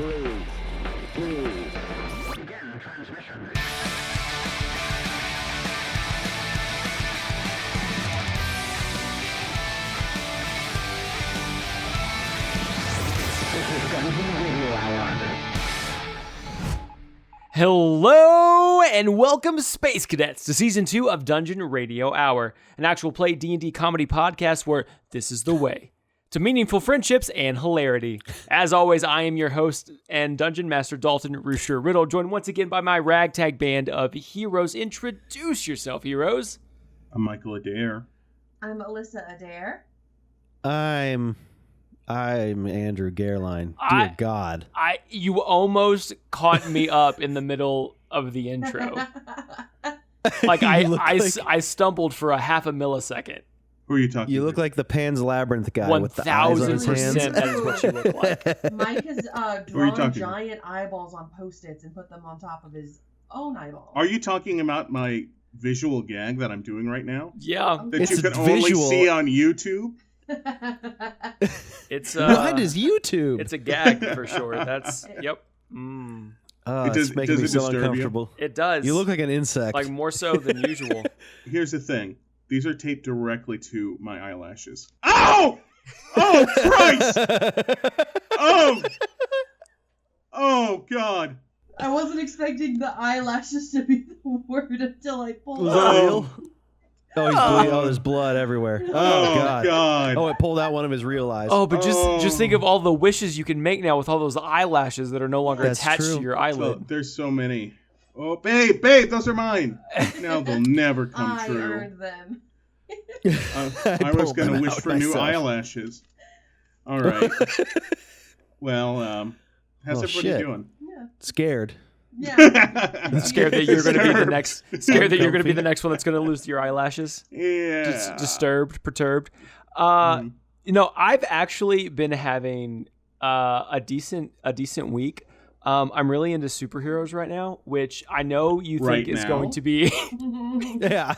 3, 2. Begin transmission. Hello and welcome, Space Cadets, to Season 2 of Dungeon Radio Hour, an actual play D&D comedy podcast where this is the way to meaningful friendships and hilarity. As always, I am your host and Dungeon Master Dalton Rusher-Riddle, joined once again by my ragtag band of heroes. Introduce yourself, heroes. I'm Michael Adair. I'm Alyssa Adair. I'm Andrew Gerline. Dear God. You almost caught me up in the middle of the intro. Like I stumbled for a half a millisecond. Who are you talking to? You look like the Pan's Labyrinth guy with the eyes on his hands. 1000% that is what you look like. Mike has drawn giant eyeballs on Post-its and put them on top of his own eyeballs. Are you talking about my visual gag that I'm doing right now? Yeah. That It's you can visual. only see on YouTube? It's What is YouTube? It's a gag for sure. That's yep. It's making me does it so disturb you? uncomfortable. It does. You look like an insect. like more so than usual. Here's the thing. These are taped directly to my eyelashes. Ow! Oh, Christ! Oh, God. I wasn't expecting the eyelashes to be the word until I pulled Was it that out. real? Oh, he's bleeding. Oh, there's blood everywhere. Oh, God. Oh, it pulled out one of his real eyes. Oh, but just think of all the wishes you can make now with all those eyelashes that are no longer That's attached true. to your Oh, eyelid. there's so many. Oh, babe, those are mine. Now they'll never come I true. earned them. I was pulled going to them wish out for new myself. eyelashes. All right. Well, how's Oh, everybody shit. doing? Yeah. Scared. Yeah. Scared that you're going to be the Disturbed. next. Scared that you're going to be the next one that's going to lose your eyelashes. Yeah. Disturbed, perturbed. Mhm. You know, I've actually been having a decent week. I'm really into superheroes right now, which I know you think Right is now? going to be. Yeah.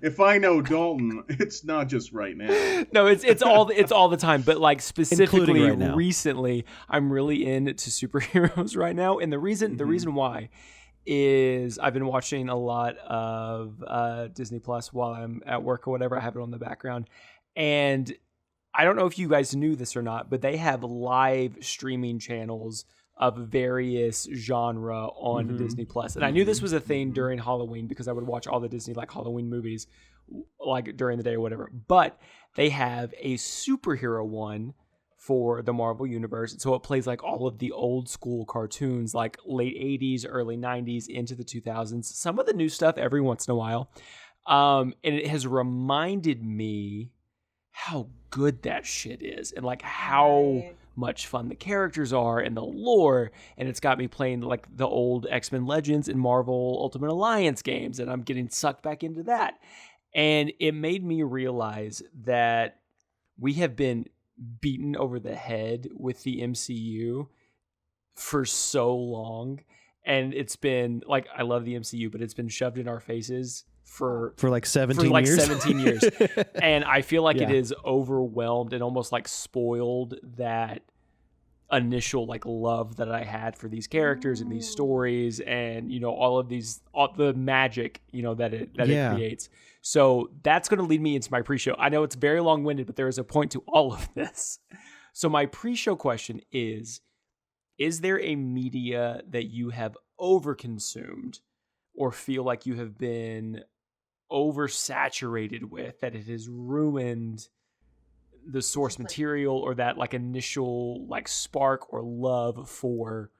If I know Dalton, it's not just right now. No, it's all the time, but like specifically Including right now. recently, I'm really into superheroes right now, and the reason why is I've been watching a lot of Disney Plus while I'm at work or whatever. I have it on the background, and I don't know if you guys knew this or not, but they have live streaming channels of various genre on Disney Plus. And I knew this was a thing during Halloween because I would watch all the Disney like Halloween movies like during the day or whatever. But they have a superhero one for the Marvel Universe. And so it plays like all of the old school cartoons, like late 80s, early 90s into the 2000s. Some of the new stuff every once in a while. And it has reminded me how good that shit is and like how much fun the characters are and the lore, and it's got me playing like the old X-Men Legends and Marvel Ultimate Alliance games, and I'm getting sucked back into that. And it made me realize that we have been beaten over the head with the MCU for so long, and it's been like, I love the MCU, but it's been shoved in our faces for like 17 like years. 17 years. And I feel like it Yeah. is overwhelmed and almost like spoiled that initial like love that I had for these characters and these stories and, you know, all the magic, you know, that it creates. So that's going to lead me into my pre-show. I know it's very long-winded, but there is a point to all of this. So my pre-show question is there a media that you have overconsumed or feel like you have been oversaturated with, that it has ruined the source material or that like initial like spark or love for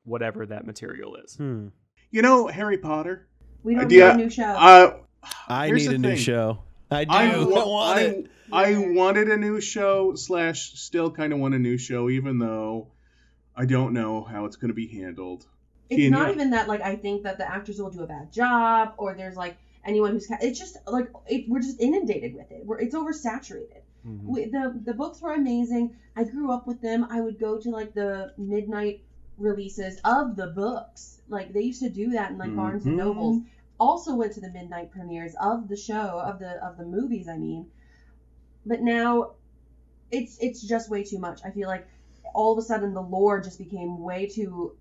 whatever that material is? You know, Harry Potter? We don't need a new show. I Here's need the a new thing. show. I do. I want it. I wanted a new show / still kind of want a new show, even though I don't know how it's going to be handled. It's not even that, like, I think that the actors will do a bad job, or there's, like, anyone who's... It's just, like, we're just inundated with it. It's oversaturated. The books were amazing. I grew up with them. I would go to, like, the midnight releases of the books. Like, they used to do that in, like, Barnes and Nobles. Also went to the midnight premieres of the show, of the movies, I mean. But now, it's just way too much. I feel like all of a sudden the lore just became way too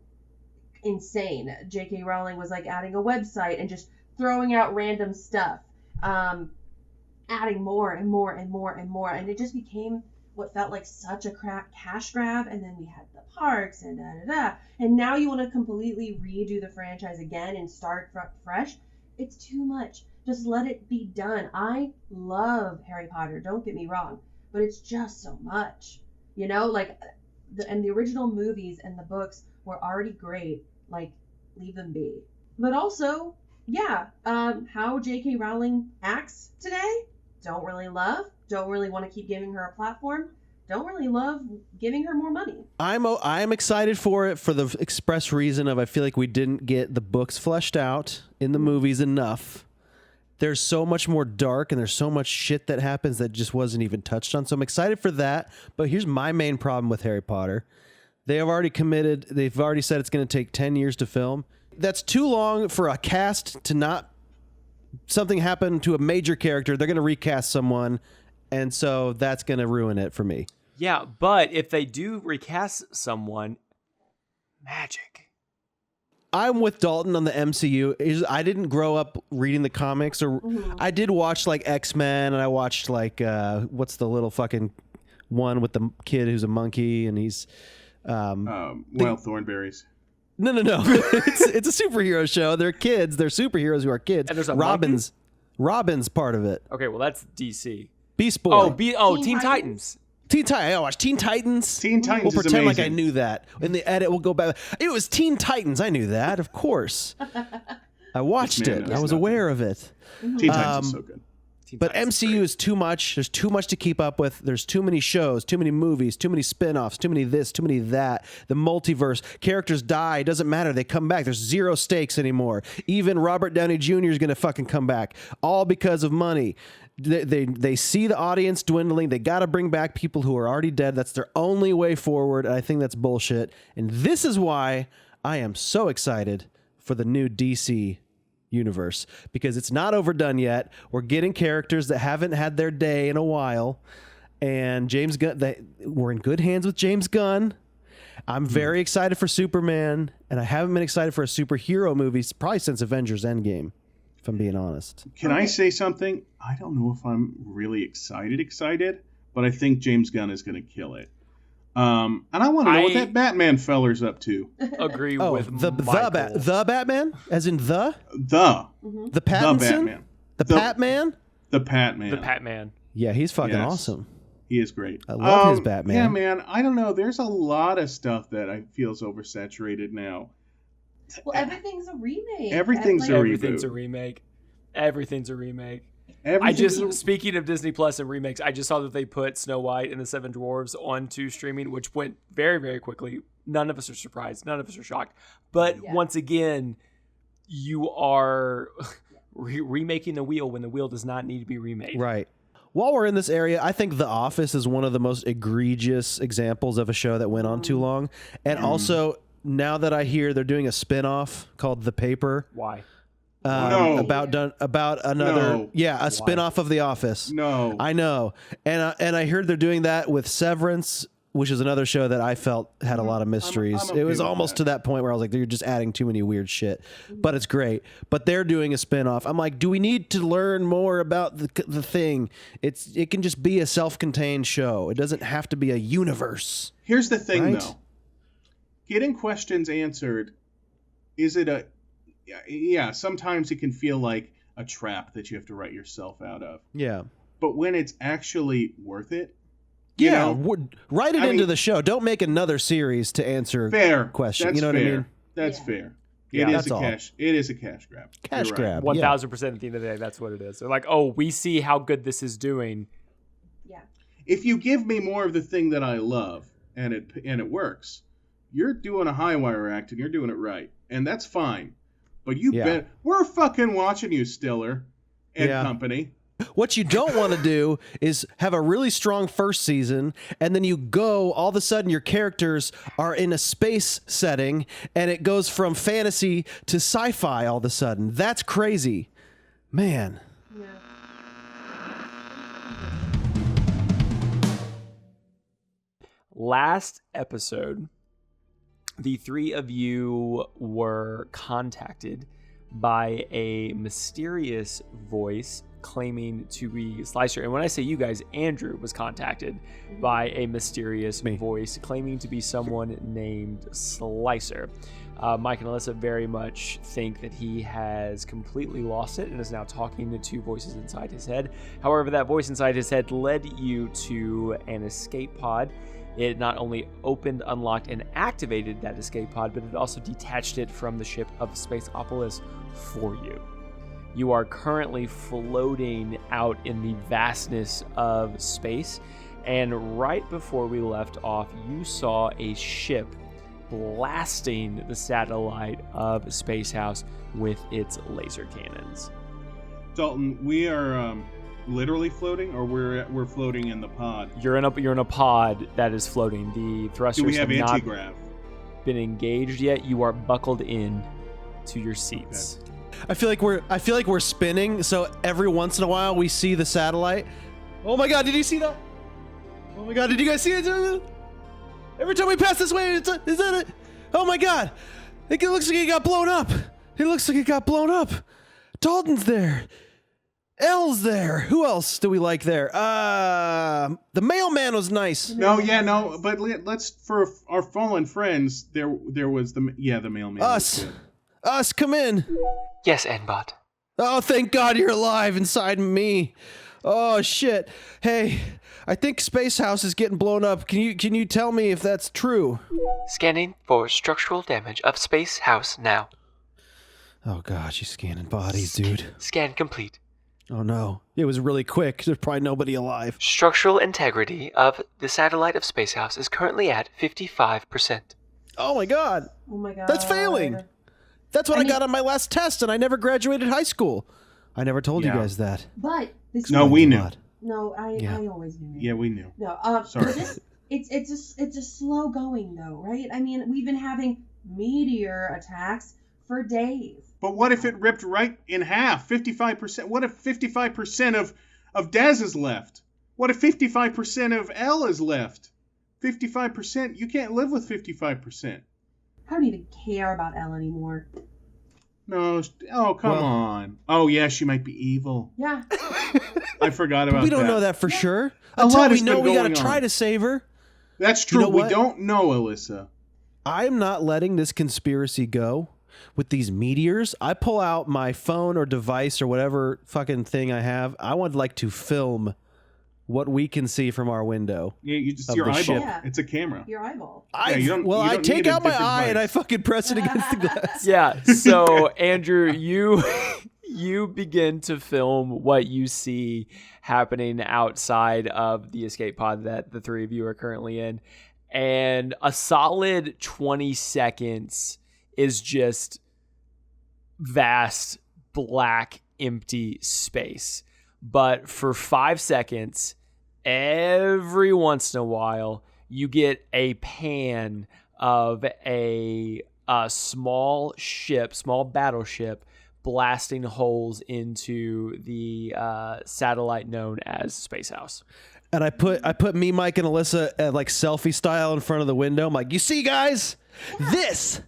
insane. J.K. Rowling was like adding a website and just throwing out random stuff, adding more and more and more and more, and it just became what felt like such a cash grab. And then we had the parks and and now you want to completely redo the franchise again and start fresh. It's too much. Just let it be done. I love Harry Potter, don't get me wrong, but it's just so much, you know, like the original movies and the books were already great. Like, leave them be. But also, yeah, how J.K. Rowling acts today, don't really love. Don't really want to keep giving her a platform. Don't really love giving her more money. I'm excited for it for the express reason of I feel like we didn't get the books fleshed out in the movies enough. There's so much more dark and there's so much shit that happens that just wasn't even touched on. So I'm excited for that. But here's my main problem with Harry Potter. They have already committed. They've already said it's going to take 10 years to film. That's too long for a cast to not something happen to a major character. They're going to recast someone. And so that's going to ruin it for me. Yeah, but if they do recast someone, magic. I'm with Dalton on the MCU. I didn't grow up reading the comics, or I did watch like X-Men, and I watched like what's the little fucking one with the kid who's a monkey, and he's Wild Thornberries. No. it's a superhero show. They're kids. They're superheroes who are kids. And there's a Robin's part of it. Okay, well that's DC. Beast Boy. Teen Titans. Teen Titans. I watched Teen Titans. Teen Titans We'll is pretend amazing. like I knew that. In the edit, we'll go back. It was Teen Titans. I knew that, of course. I watched This man it. knows I was nothing. aware of it. Teen Titans is so good. But MCU is too much. There's too much to keep up with. There's too many shows, too many movies, too many spin-offs, too many this, too many that. The multiverse. Characters die. Doesn't matter. They come back. There's zero stakes anymore. Even Robert Downey Jr. is going to fucking come back. All because of money. They see the audience dwindling. They got to bring back people who are already dead. That's their only way forward. And I think that's bullshit. And this is why I am so excited for the new DC universe, because it's not overdone yet. We're getting characters that haven't had their day in a while, and James Gunn, we're in good hands with James Gunn. I'm very excited for Superman, and I haven't been excited for a superhero movie probably since Avengers Endgame, if I'm being honest. Can I say something? I don't know if I'm really excited, but I think James Gunn is going to kill it. And I want to know what that Batman feller's up to. Agree with the Batman, as in the Pattinson, the Batman, the Patman, the Patman, the Patman. Yeah, he's fucking Yes. awesome. He is great. I love his Batman. Yeah, man. I don't know. There's a lot of stuff that I feel is oversaturated now. Well, everything's a remake. Everything's a Everything's reboot. a remake. Everything's a remake. Everything's Speaking of Disney Plus and remakes, I just saw that they put Snow White and the Seven Dwarfs onto streaming, which went very, very quickly. None of us are surprised. None of us are shocked. But once again, you are remaking the wheel when the wheel does not need to be remade. Right. While we're in this area, I think The Office is one of the most egregious examples of a show that went on too long. And also, now that I hear they're doing a spinoff called The Paper. Why? No. About another a spinoff of The Office. No. I know. And I heard they're doing that with Severance, which is another show that I felt had a lot of mysteries. I'm okay it was with almost that. to that point where I was like, you're just adding too many weird shit. But it's great. But they're doing a spinoff. I'm like, do we need to learn more about the thing? It can just be a self-contained show. It doesn't have to be a universe. Here's the thing, Right? though. Getting questions answered, is it a... Yeah, sometimes it can feel like a trap that you have to write yourself out of. Yeah. But when it's actually worth it, you know, write it I into mean- the show. Don't make another series to answer fair question. That's You know what I fair. mean? That's Yeah. fair. Yeah, It that's is a all. cash. It is a cash grab. Cash You're grab. 1,000% at the end of the day, that's what it is. They're like, oh, we see how good this is doing. Yeah. If you give me more of the thing that I love and it works, you're doing a high wire act and you're doing it right, and that's fine. But you bet we're fucking watching you, Stiller and company. What you don't want to do is have a really strong first season, and then you go, all of a sudden your characters are in a space setting, and it goes from fantasy to sci-fi all of a sudden. That's crazy. Man. Yeah. Last episode, the three of you were contacted by a mysterious voice claiming to be Slicer. And when I say you guys, Andrew was contacted by a mysterious voice claiming to be someone named Slicer. Mike and Alyssa very much think that he has completely lost it and is now talking to two voices inside his head. However, that voice inside his head led you to an escape pod. It not only opened, unlocked, and activated that escape pod, but it also detached it from the ship of Spaceopolis for you. You are currently floating out in the vastness of space, and right before we left off, you saw a ship blasting the satellite of Space House with its laser cannons. Dalton, we are literally floating, or we're floating in the pod? You're in a pod that is floating. The thrusters Do we have not anti-grav? been engaged yet. You are buckled in to your seats. Okay. I feel like we're spinning, so every once in a while we see the satellite. Oh my god, did you see that? Oh my god, did you guys see it? Every time we pass this way, is that it? Oh my god! It looks like it got blown up. It looks like it got blown up. Dalton's there. Elle's there. Who else do we like there? The mailman was nice. No, but let's, for our fallen friends, there was the mailman. Us, come in. Yes, Nbot. Oh, thank God you're alive inside me. Oh shit. Hey, I think Space House is getting blown up. Can you tell me if that's true? Scanning for structural damage of Space House now. Oh god, she's scanning bodies, dude. Scan complete. Oh no. It was really quick. There's probably nobody alive. Structural integrity of the satellite of Space House is currently at 55%. Oh my god. Oh my god. That's failing. That's what I got on my last test, and I never graduated high school. I never told you guys that. But this No, we knew. No, I always knew. Yeah, we knew. No, Sorry. It's just slow going though, right? I mean, we've been having meteor attacks for days. But what if it ripped right in half? 55%. What if 55% of Dez is left? What if 55% of L is left? 55%. You can't live with 55%. I don't even care about Elle anymore. No. Oh, come on. Oh, yeah, she might be evil. Yeah. I forgot about that. We don't know that for sure. A Until lot we has know been we gotta going try on. to save her. That's true. You know We what? don't know, Alyssa. I'm not letting this conspiracy go with these meteors. I pull out my phone or device or whatever fucking thing I have. I would like to film what we can see from our window. Yeah, you just Of your the eyeball. ship. Yeah. It's a camera. Your eyeball. you don't I need take a out my different eye and I device. fucking press it against the glass. Yeah, so Andrew, you begin to film what you see happening outside of the escape pod that the three of you are currently in, and a solid 20 seconds is just vast black empty space. But for 5 seconds, every once in a while, you get a pan of a small battleship blasting holes into the satellite known as Space House. And I put me, Mike, and Alyssa at like selfie style in front of the window. I'm like, you see, guys, this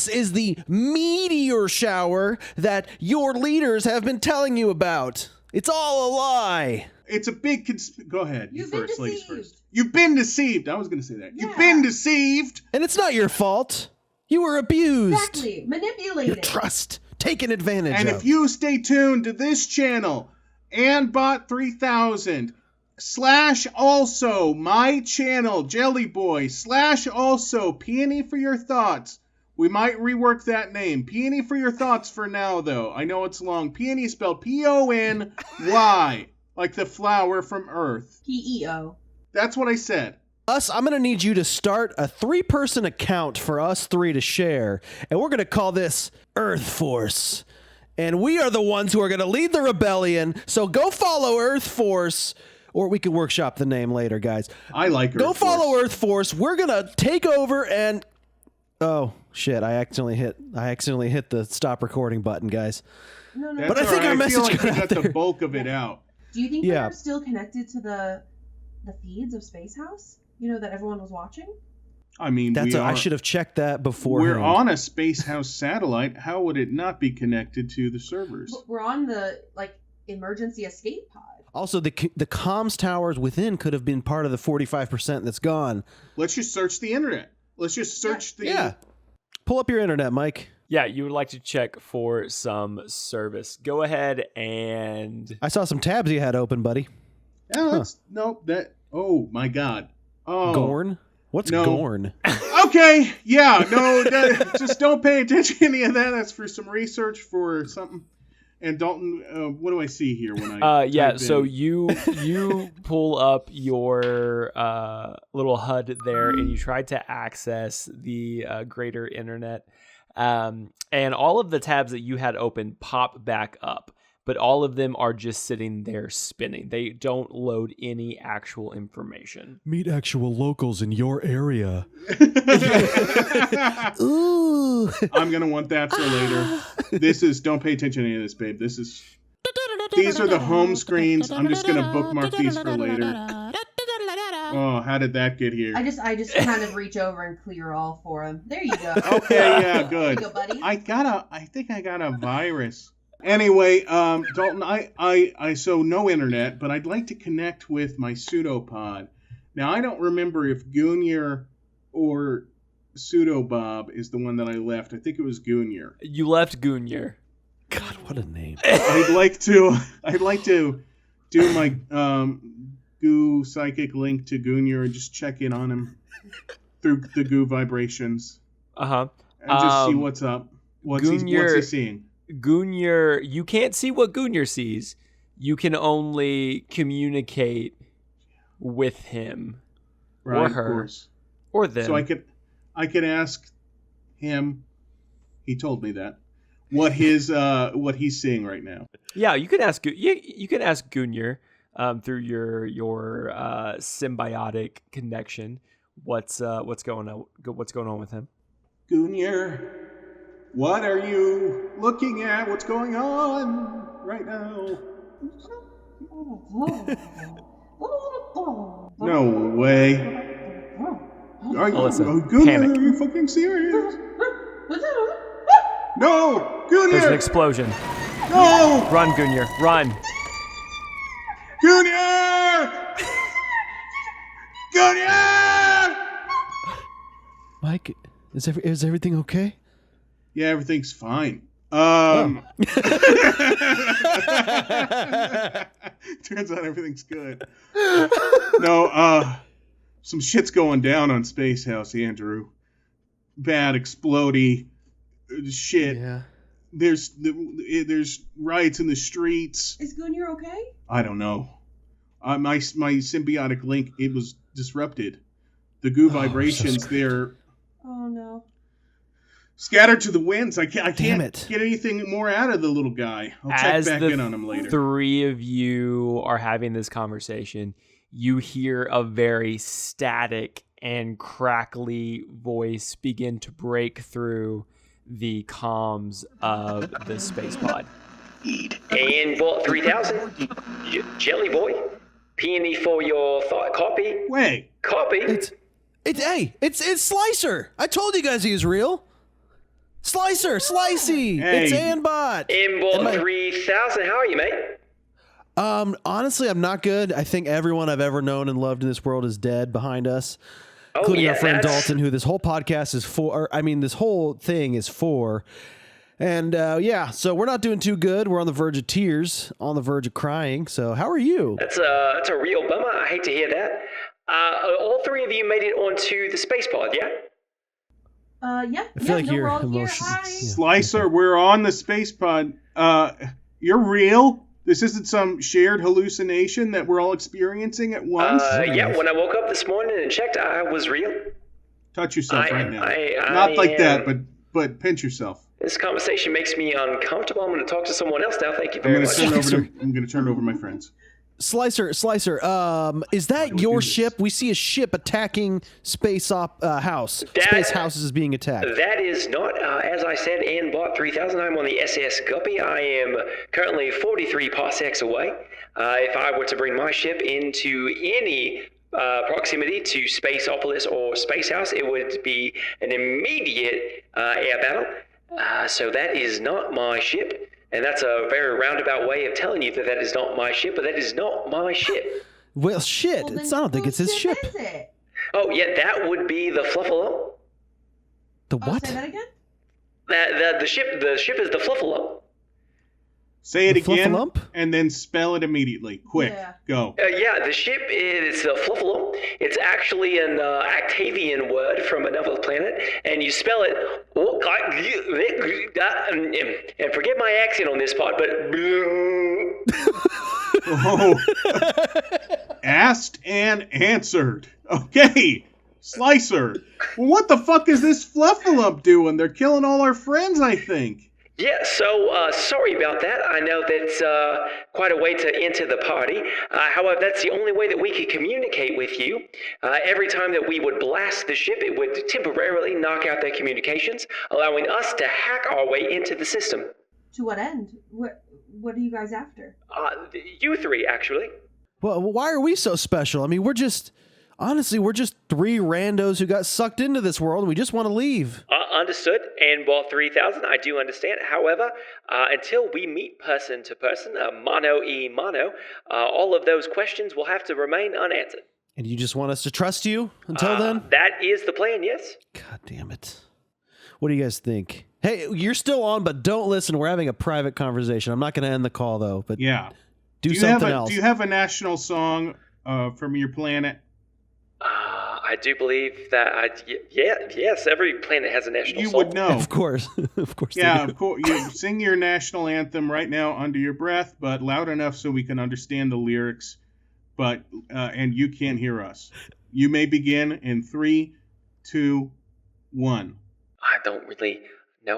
is the meteor shower that your leaders have been telling you about. It's all a lie. It's a big Go ahead. You've You been first, ladies deceived. first. You've been deceived. I was going to say that. Yeah. You've been deceived. And it's not your fault. You were abused. Exactly. Your Manipulated. trust taken advantage And of. if you stay tuned to this channel, AndBot3000 / also my channel, Jelly Boy / also Peony for Your Thoughts. We might rework that name. Peony for Your Thoughts for now, though. I know it's long. Peony spelled Pony, like the flower from Earth. PEO. That's what I said. I'm going to need you to start a 3-person account for us 3 to share. And we're going to call this Earth Force. And we are the ones who are going to lead the rebellion. So go follow Earth Force. Or we can workshop the name later, guys. I like Earth Go follow Force. Earth Force. We're going to take over and... Oh, shit. I accidentally hit the stop recording button, guys. No. That's But I think all our right. I feel message like we got got the there. bulk of it out. Do you think Yeah. they're still connected to the feeds of Space House? that everyone was watching? I mean, I should have checked that before. We're on a Space House satellite. How would it not be connected to the servers? But we're on the emergency escape pod. Also, the comms towers within could have been part of the 45% that's gone. Let's just search the internet. Let's just search the... Yeah. Pull up your internet, Mike. Yeah, you would like to check for some service. Go ahead and... I saw some tabs you had open, buddy. Oh, oh, my God. Oh. Gorn? What's Gorn? Okay, yeah, no, just don't pay attention to any of that. That's for some research for something. And Dalton, what do I see here when I so you pull up your little HUD there, and you try to access the greater internet, and all of the tabs that you had open pop back up, but all of them are just sitting there spinning. They don't load any actual information. Meet actual locals in your area. Ooh. I'm going to want that for later. Don't pay attention to any of this, babe. These are the home screens. I'm just going to bookmark these for later. Oh, how did that get here? I just kind of reach over and clear all for him. There you go. Okay, yeah, good. There you go, buddy. I think I got a virus. Anyway, Dalton, I so no internet, but I'd like to connect with my pseudopod. Now, I don't remember if Goonyer or Pseudobob is the one that I left. I think it was Goonyer. You left Goonyer. God, what a name! I'd like to do my goo psychic link to Goonyer and just check in on him through the goo vibrations. And just see what's up. What's he seeing? Goonyer, you can't see what Goonyer sees. You can only communicate with him, right, or her, of course. Or them. So I could ask him. He told me that what he's seeing right now. Yeah, you can ask. You can ask Goonyer through your symbiotic connection. What's going on with him? Goonyer, what are you looking at? What's going on right now? No way. Goonyer, panic. are you fucking serious? No! Goonyer! There's an explosion. No! Run, Goonyer, run! Goonyer! Goonyer! Mike, is everything okay? Yeah, everything's fine. Turns out everything's good. No, some shit's going down on Space House, Andrew. Bad, explodey shit. Yeah. There's riots in the streets. Is Goonyer okay? I don't know. My symbiotic link, it was disrupted. The goo vibrations there. Oh no. Scattered to the winds. I can't get anything more out of the little guy. I'll check back in on him later. Three of you are having this conversation. You hear a very static and crackly voice begin to break through the comms of the space pod. And Vault 3000, Jelly Boy, peony for your thought copy. Wait. Copy. It's Slicer. I told you guys he was real. Slicer, Slicey. Hey. It's Anbot. And Vault 3000, how are you, mate? Honestly, I'm not good. I think everyone I've ever known and loved in this world is dead behind us, including our friend Dalton, who this whole podcast is for. This whole thing is for. And so we're not doing too good. We're on the verge of tears, on the verge of crying. So how are you? That's a real bummer. I hate to hear that. All three of you made it onto the space pod, yeah? Yeah. I feel like no, your we're all here. emotions. Hi. Yeah. Slicer, we're on the space pod. You're real? This isn't some shared hallucination that we're all experiencing at once? Yeah, when I woke up this morning and checked, I was real. Touch yourself right now. I Not like that, but pinch yourself. This conversation makes me uncomfortable. I'm going to talk to someone else now. Thank you very much. I'm going to turn it over to my friends. Slicer, is that your ship? We see a ship attacking Space House. Space House is being attacked. That is not, as I said, Bot 3000. I'm on the SS Guppy. I am currently 43 parsecs away. If I were to bring my ship into any proximity to Spaceopolis or Space House, it would be an immediate air battle. So that is not my ship. And that's a very roundabout way of telling you that that is not my ship, but that is not my ship. Well, shit. Well, I don't think it's his ship. Is it? Oh, yeah, that would be the Fluffalo. The Oh, what? say that again? The ship is the Fluffalo. Say it The again, Fluffalump? and then spell it immediately. Quick, Yeah. go. Yeah, the ship is the Fluffalo. It's actually an Octavian word from another planet, and you spell it. And forget my accent on this part, but. Oh. Asked and answered. Okay, Slicer. Well, what the fuck is this Fluffalump doing? They're killing all our friends, I think. Yeah, so sorry about that. I know that's quite a way to enter the party. However, that's the only way that we could communicate with you. Every time that we would blast the ship, it would temporarily knock out their communications, allowing us to hack our way into the system. To what end? What are you guys after? You three, actually. Well, why are we so special? I mean, we're just three randos who got sucked into this world, and we just want to leave. Understood. And Ball 3000, I do understand. However, until we meet person to person, mano, all of those questions will have to remain unanswered. And you just want us to trust you until then? That is the plan, yes. God damn it. What do you guys think? Hey, you're still on, but don't listen. We're having a private conversation. I'm not going to end the call, though, but Yeah. do something else. Do you have a national song from your planet? I do believe that, yes, every planet has a national You song. would know. Of course. Of course. they Yeah, do. of course. You sing your national anthem right now under your breath, but loud enough so we can understand the lyrics. But and you can't hear us. You may begin in 3, 2, 1. I don't really know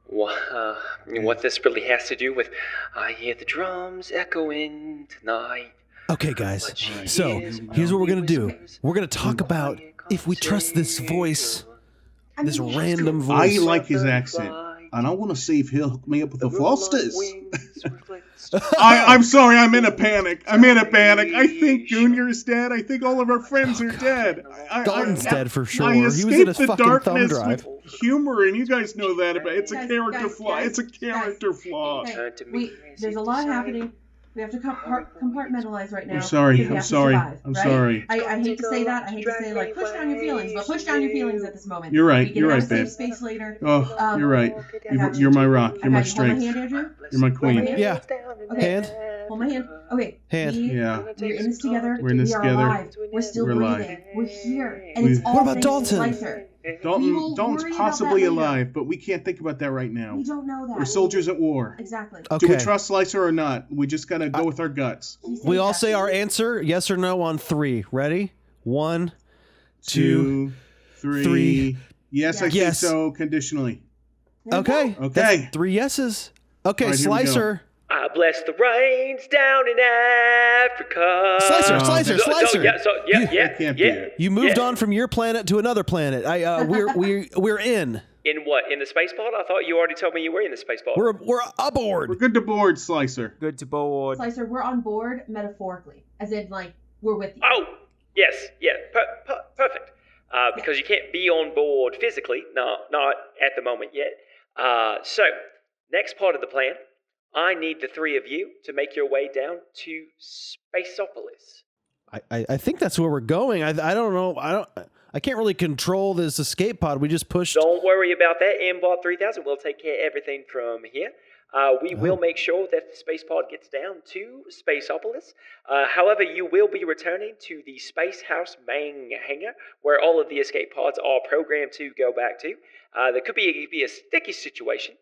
what this really has to do with I hear the drums echoing tonight. Okay, guys. But she So is here's what we're going to do. whispers. We're going to talk about if we trust this voice, this random I voice. like his accent, and I want to see if he'll hook me up with the Fosters. I'm sorry, I'm in a panic. I think Junior's dead. I think all of our friends are dead. Dalton's dead for sure. I He was escaped in a the fucking thumb darkness drive. with humor, and you guys know that. But it's a Guys, character guys, flaw. guys, It's a character flaw. Okay, there's a lot happening. We have to compartmentalize right now. I'm sorry. because we I'm have to sorry. survive, I'm right? sorry. I hate to say that. I hate to say, like, push down your feelings, but push down your feelings at this moment. You're right. We can You're have right, a safe babe. space later. Oh, you're right. I got You're my rock. You're I my got you. Hold my strength. hand, Andrew. You're my Hold my queen. hand. Yeah. Okay. Hand. Hold my hand. Okay. Hand. Yeah. We're in this together. We're in this we are together. alive. We're still We're breathing. alive. We're here. And We- it's all What about thanks Dalton? to Slicer. We will Dalton's worry about possibly that later. alive, but we can't think about that right now. We don't know that. We're soldiers at war. Exactly. Okay. Do we trust Slicer or not? We just gotta go with our guts. He said We all that. say our answer, yes or no, on 3. Ready? 1, 2. 2, 3. three. Yes, I think Yes. so. Conditionally. There you go. Okay. Okay. That's 3 yeses. Okay, All right, here we go. Slicer. I bless the rains down in Africa. Slicer, Oh, Slicer, So, Slicer. That can't be it. You moved Yeah. on from your planet to another planet. We're in. In what? In the space pod? I thought you already told me you were in the space pod. We're We're aboard. good to board, Slicer. Good to board. Slicer, we're on board metaphorically, as in, like, we're with you. Oh, yes, yeah, perfect. Because you can't be on board physically, not at the moment yet. So, next part of the plan, I need the 3 of you to make your way down to Spaceopolis. I think that's where we're going. I don't know. I can't really control this escape pod. We just pushed. Don't worry about that. Mbot 3000 will take care of everything from here. We will make sure that the space pod gets down to Spaceopolis. However, you will be returning to the Space House main hangar, where all of the escape pods are programmed to go back to. There could be a sticky situation.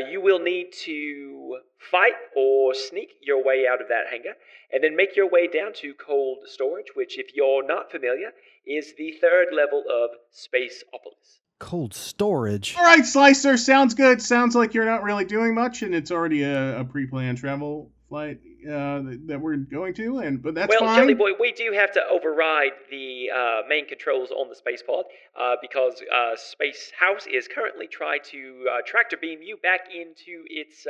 You will need to fight or sneak your way out of that hangar, and then make your way down to cold storage, which, if you're not familiar, is the 3rd level of Spaceopolis. Cold storage. All right, Slicer. Sounds good. Sounds like you're not really doing much, and it's already a pre-planned travel flight that we're going to. But that's Well, fine. Jelly Boy, we do have to override the main controls on the space pod because Space House is currently trying to tractor beam you back into its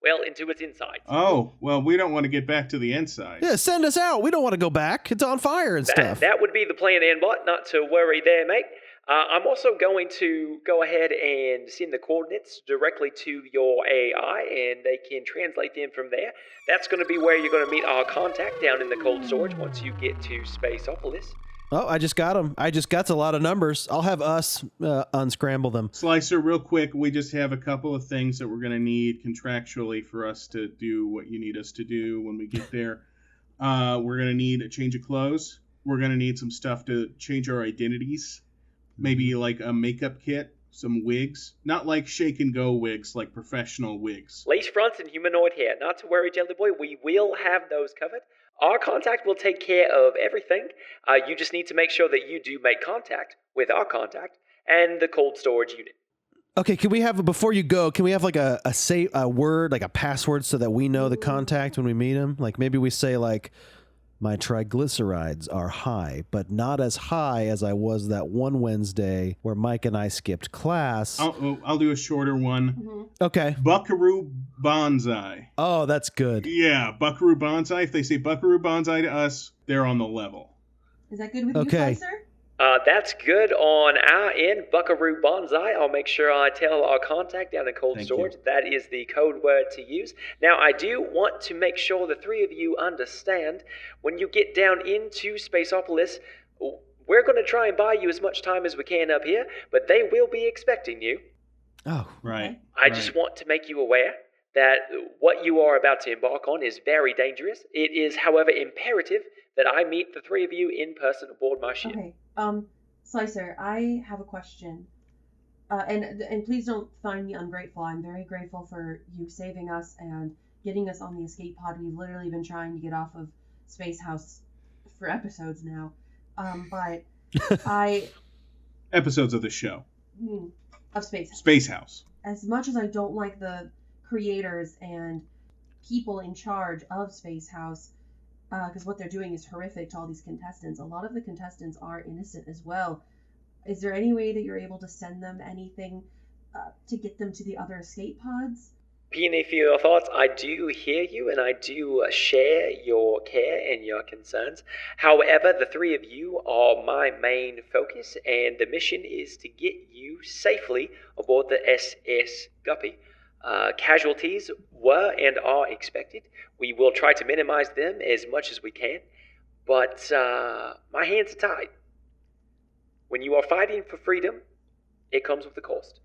well, into its insides. Oh, well, we don't want to get back to the inside. Yeah, send us out. We don't want to go back. It's on fire and stuff. That would be the plan, Anbot. Not to worry there, mate. I'm also going to go ahead and send the coordinates directly to your AI, and they can translate them from there. That's going to be where you're going to meet our contact down in the cold storage once you get to Spaceopolis. Oh, I just got them. That's a lot of numbers. I'll have us unscramble them. Slicer, real quick, we just have a couple of things that we're going to need contractually for us to do what you need us to do when we get there. We're going to need a change of clothes. We're going to need some stuff to change our identities. Maybe like a makeup kit, some wigs. Not like shake and go wigs, like professional wigs. Lace fronts and humanoid hair. Not to worry, Jelly Boy. We will have those covered. Our contact will take care of everything. You just need to make sure that you do make contact with our contact and the cold storage unit. Okay, can we have, before you go, can we have like a word, like a password so that we know the contact when we meet him? Like maybe we say like, my triglycerides are high, but not as high as I was that one Wednesday where Mike and I skipped class. I'll do a shorter one. Mm-hmm. Okay. Buckaroo Banzai. Oh, that's good. Yeah, Buckaroo Banzai. If they say Buckaroo Banzai to us, they're on the level. Is that good with Okay. you, Slicer? That's good on our end, Buckaroo Bonsai. I'll make sure I tell our contact down in cold Thank storage you. that is the code word to use. Now, I do want to make sure the three of you understand when you get down into Spaceopolis, we're going to try and buy you as much time as we can up here, but they will be expecting you. Oh, Right. I just want to make you aware that what you are about to embark on is very dangerous. It is, however, imperative that I meet the three of you in person aboard my ship. Okay. Slicer, I have a question. And please don't find me ungrateful. I'm very grateful for you saving us and getting us on the escape pod. We've literally been trying to get off of Space House for episodes now. But Episodes of the show. Of Space House. Space House. As much as I don't like the creators and people in charge of Space House, because what they're doing is horrific to all these contestants. A lot of the contestants are innocent as well. Is there any way that you're able to send them anything to get them to the other escape pods? Peony, for your thoughts, I do hear you and I do share your care and your concerns. However, the three of you are my main focus, and the mission is to get you safely aboard the SS Guppy. Casualties were and are expected. We will try to minimize them as much as we can, but my hands are tied. When you are fighting for freedom, it comes with a cost.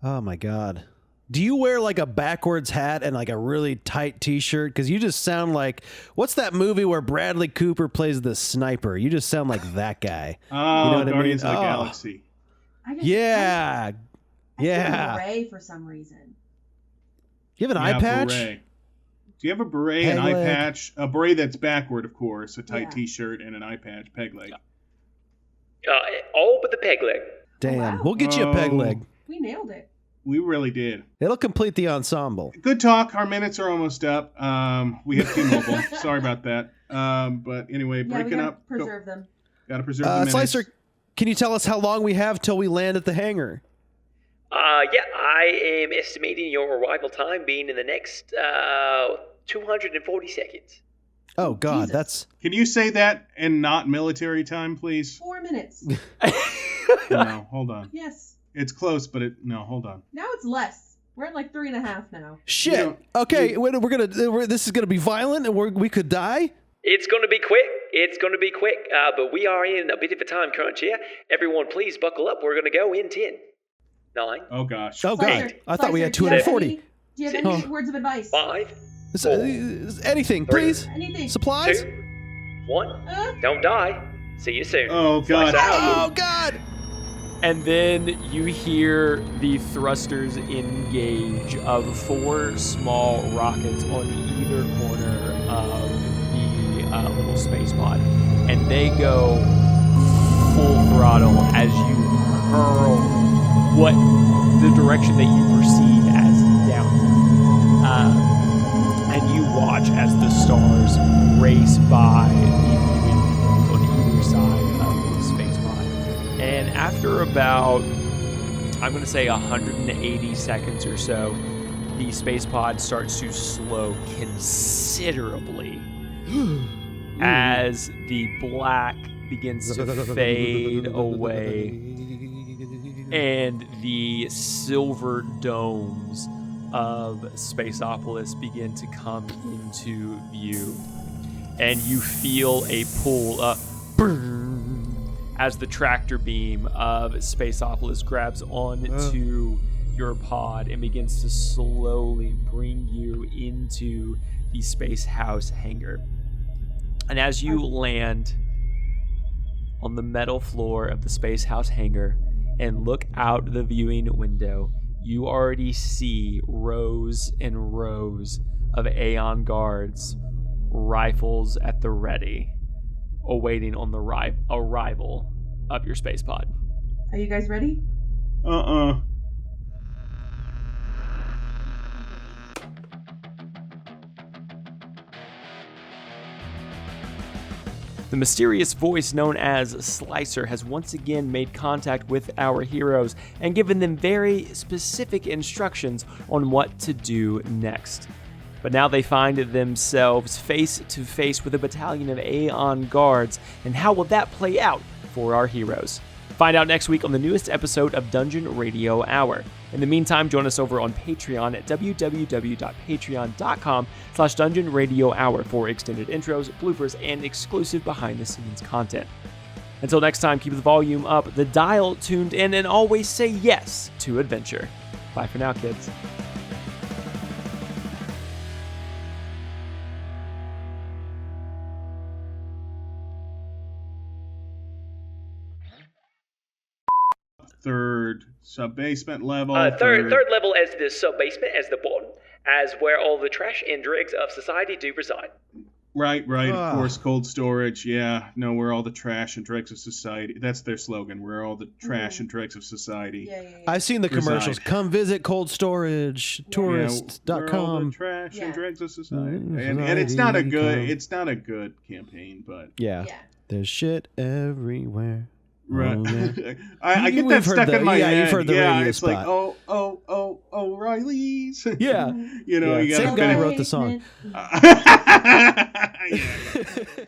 Oh my God. Do you wear like a backwards hat and like a really tight t-shirt? Because you just sound like, what's that movie where Bradley Cooper plays the sniper? You just sound like that guy. Oh, You know what I Guardians mean? of the Oh. Galaxy. Yeah. I feel Yeah. a beret for some reason. You have an Yeah, eye patch? Beret. Do you have a beret, Peg an eye leg. patch? A beret that's backward, of course, a tight Yeah. t-shirt, and an eye patch, peg leg. All but the peg leg. Damn. Wow. We'll get you a peg Oh. leg. We nailed it. We really did. It'll complete the ensemble. Good talk. Our minutes are almost up. We have T-Mobile. Sorry about that. But anyway, Yeah, we breaking gotta up. preserve them. Gotta preserve the minutes. Slicer, can you tell us how long we have till we land at the hangar? Yeah, I am estimating your arrival time being in the next 240 seconds. Oh God, Jesus. that's Can you say that in not military time, please? 4 minutes. No, hold on. Yes. It's close, but no, hold on. Now it's less. We're at like 3.5 now. shit. You know, Okay, this is gonna be violent, and we could die. It's going to be quick. It's going to be quick. But we are in a bit of a time crunch here. Everyone, please buckle up. We're going to go in 10, 9, Oh gosh. Oh God, Slicer, I thought we had Slicer, do you have 240. any- Do you have any Oh. words of advice? 5, Anything, Three. please. Anything? Supplies. 2, 1. Uh, Don't die. See you soon. Oh God. Slice out. Oh God. And then you hear the thrusters engage of 4 small rockets on either corner of the little space pod. And they go full throttle as you hurl what the direction that you perceive as downward. And you watch as the stars race by the on either side of the space pod. And after about, I'm going to say 180 seconds or so, the space pod starts to slow considerably as the black begins to fade away and the silver domes of Spaceopolis begin to come into view. And you feel a pull as the tractor beam of Spaceopolis grabs onto your pod and begins to slowly bring you into the Space House hangar. And as you land on the metal floor of the Space House hangar and look out the viewing window, you already see rows and rows of Aeon guards, rifles at the ready, awaiting on the arrival of your space pod. Are you guys ready? The mysterious voice known as Slicer has once again made contact with our heroes and given them very specific instructions on what to do next. But now they find themselves face to face with a battalion of Aeon guards, and how will that play out for our heroes? Find out next week on the newest episode of Dungeon Radio Hour. In the meantime, join us over on Patreon at www.patreon.com/Dungeon Radio Hour for extended intros, bloopers, and exclusive behind-the-scenes content. Until next time, keep the volume up, the dial tuned in, and always say yes to adventure. Bye for now, kids. Third sub-basement level. Third level as the sub-basement, as the bottom, as where all the trash and dregs of society do reside. Right. Of course, cold storage. Yeah, no, we're all the trash and dregs of society. That's their slogan. We're all the trash and dregs of society. Yeah. I've seen the commercials. Come visit cold storage, tourist.com. We're all the trash and dregs of society. And it's not a good campaign, but yeah. There's shit everywhere. Right. I get that stuck in my head. You've heard the radio it's spot. like, O'Reilly's. Yeah. You know, you Same gotta guy finish. wrote the song. Yeah.